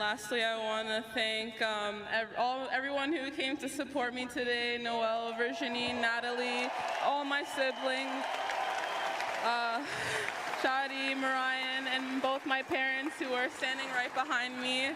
Lastly, I want to thank everyone who came to support me today: Noelle, Virginie, Natalie, all my siblings, Shadi, Marian, and both my parents who are standing right behind me.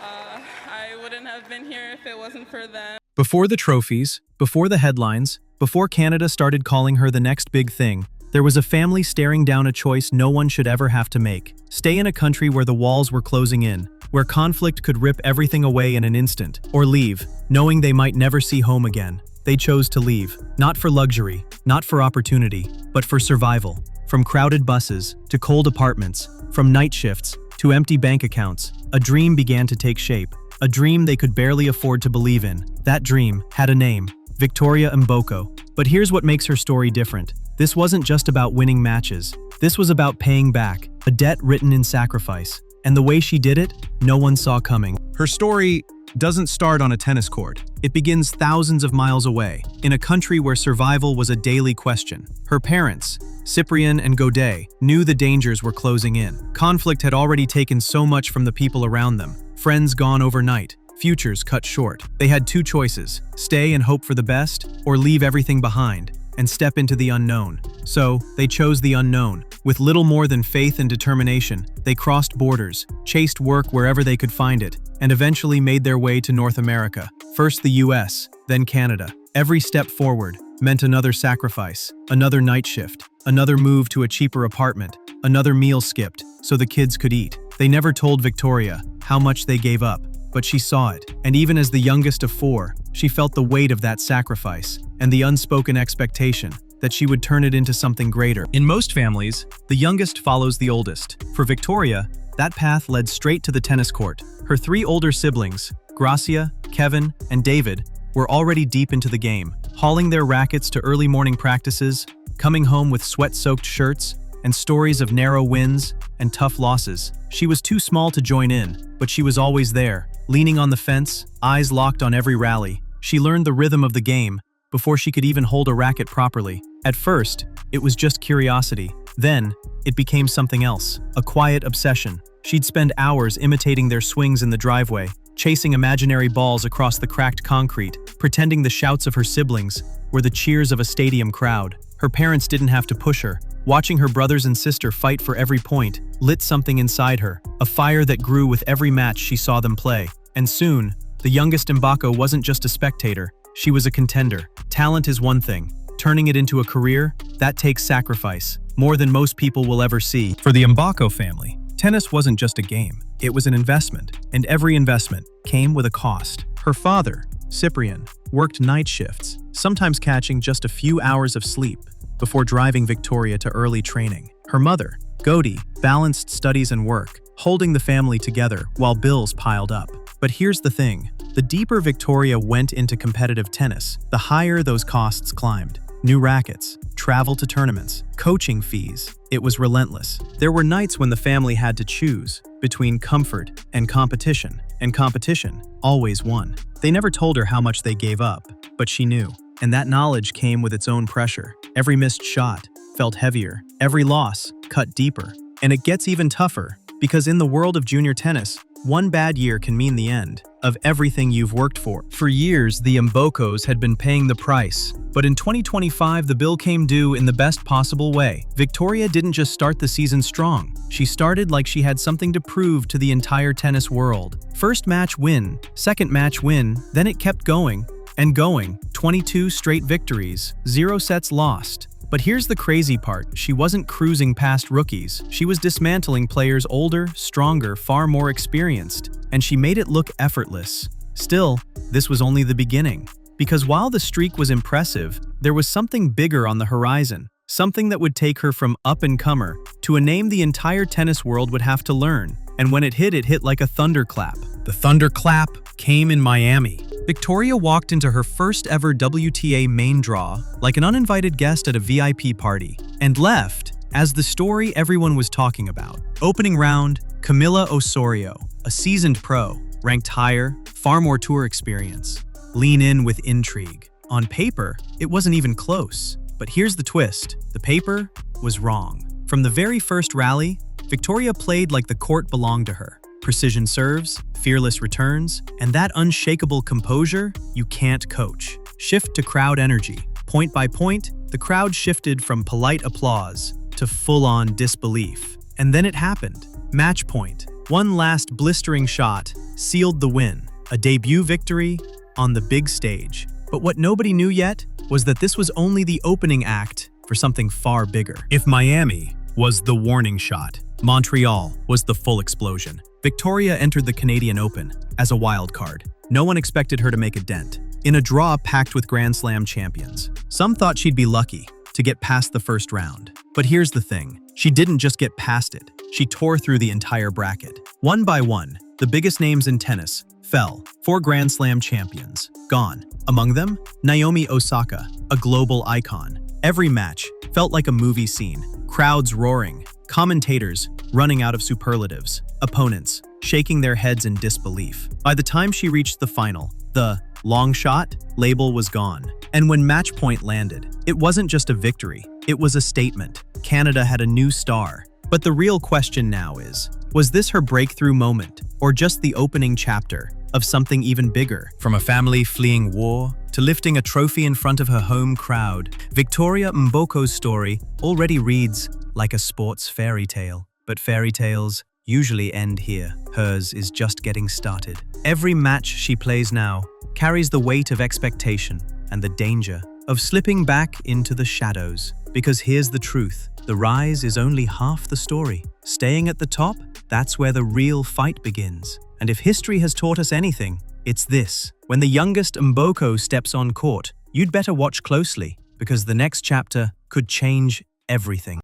I wouldn't have been here if it wasn't for them. Before the trophies, before the headlines, before Canada started calling her the next big thing, there was a family staring down a choice no one should ever have to make. Stay in a country where the walls were closing in, where conflict could rip everything away in an instant, or leave, knowing they might never see home again. They chose to leave, not for luxury, not for opportunity, but for survival. From crowded buses, to cold apartments, from night shifts, to empty bank accounts, a dream began to take shape. A dream they could barely afford to believe in. That dream had a name: Victoria Mboko. But here's what makes her story different. This wasn't just about winning matches. This was about paying back, a debt written in sacrifice. And the way she did it, no one saw coming. Her story doesn't start on a tennis court. It begins thousands of miles away, in a country where survival was a daily question. Her parents, Cyprien and Godet, knew the dangers were closing in. Conflict had already taken so much from the people around them. Friends gone overnight, futures cut short. They had two choices: stay and hope for the best, or leave everything behind and step into the unknown. So, they chose the unknown. With little more than faith and determination, they crossed borders, chased work wherever they could find it, and eventually made their way to North America. First the US, then Canada. Every step forward meant another sacrifice, another night shift, another move to a cheaper apartment, another meal skipped so the kids could eat. They never told Victoria how much they gave up, but she saw it. And even as the youngest of four, she felt the weight of that sacrifice and the unspoken expectation that she would turn it into something greater. In most families, the youngest follows the oldest. For Victoria, that path led straight to the tennis court. Her three older siblings, Gracia, Kevin, and David, were already deep into the game, hauling their rackets to early morning practices, coming home with sweat-soaked shirts, and stories of narrow wins and tough losses. She was too small to join in, but she was always there, leaning on the fence, eyes locked on every rally. She learned the rhythm of the game before she could even hold a racket properly. At first, it was just curiosity. Then, it became something else, a quiet obsession. She'd spend hours imitating their swings in the driveway, chasing imaginary balls across the cracked concrete, pretending the shouts of her siblings were the cheers of a stadium crowd. Her parents didn't have to push her. Watching her brothers and sister fight for every point lit something inside her, a fire that grew with every match she saw them play. And soon, the youngest Mboko wasn't just a spectator, she was a contender. Talent is one thing. Turning it into a career, that takes sacrifice, more than most people will ever see. For the Mboko family, tennis wasn't just a game, it was an investment, and every investment came with a cost. Her father, Cyprien, worked night shifts, sometimes catching just a few hours of sleep before driving Victoria to early training. Her mother, Godi, balanced studies and work, holding the family together while bills piled up. But here's the thing, the deeper Victoria went into competitive tennis, the higher those costs climbed. New rackets, travel to tournaments, coaching fees. It was relentless. There were nights when the family had to choose between comfort and competition always won. They never told her how much they gave up, but she knew. And that knowledge came with its own pressure. Every missed shot felt heavier, every loss cut deeper. And it gets even tougher, because in the world of junior tennis, one bad year can mean the end of everything you've worked for. For years, the Mbokos had been paying the price, but in 2025, the bill came due in the best possible way. Victoria didn't just start the season strong. She started like she had something to prove to the entire tennis world. First match win, second match win, then it kept going and going. 22 straight victories, 0 sets lost. But here's the crazy part, she wasn't cruising past rookies. She was dismantling players older, stronger, far more experienced, and she made it look effortless. Still, this was only the beginning. Because while the streak was impressive, there was something bigger on the horizon. Something that would take her from up-and-comer to a name the entire tennis world would have to learn. And when it hit like a thunderclap. The thunderclap came in Miami. Victoria walked into her first ever WTA main draw like an uninvited guest at a VIP party, and left as the story everyone was talking about. Opening round, Camila Osorio, a seasoned pro, ranked higher, far more tour experience. Lean in with intrigue. On paper, it wasn't even close. But here's the twist, the paper was wrong. From the very first rally, Victoria played like the court belonged to her. Precision serves, fearless returns, and that unshakable composure you can't coach. Shift to crowd energy. Point by point, the crowd shifted from polite applause to full-on disbelief. And then it happened. Match point. One last blistering shot sealed the win. A debut victory on the big stage. But what nobody knew yet was that this was only the opening act for something far bigger. If Miami was the warning shot, Montreal was the full explosion. Victoria entered the Canadian Open as a wild card. No one expected her to make a dent. In a draw packed with Grand Slam champions, some thought she'd be lucky to get past the first round. But here's the thing, she didn't just get past it, she tore through the entire bracket. One by one, the biggest names in tennis fell. 4 Grand Slam champions, gone. Among them, Naomi Osaka, a global icon. Every match felt like a movie scene, crowds roaring, commentators running out of superlatives, opponents shaking their heads in disbelief. By the time she reached the final, the long shot label was gone. And when match point landed, it wasn't just a victory, it was a statement. Canada had a new star. But the real question now is, was this her breakthrough moment, or just the opening chapter of something even bigger? From a family fleeing war to lifting a trophy in front of her home crowd, Victoria Mboko's story already reads like a sports fairy tale. But fairy tales usually end here. Hers is just getting started. Every match she plays now carries the weight of expectation and the danger of slipping back into the shadows. Because here's the truth, the rise is only half the story. Staying at the top, that's where the real fight begins. And if history has taught us anything, it's this. When the youngest Mboko steps on court, you'd better watch closely, because the next chapter could change everything.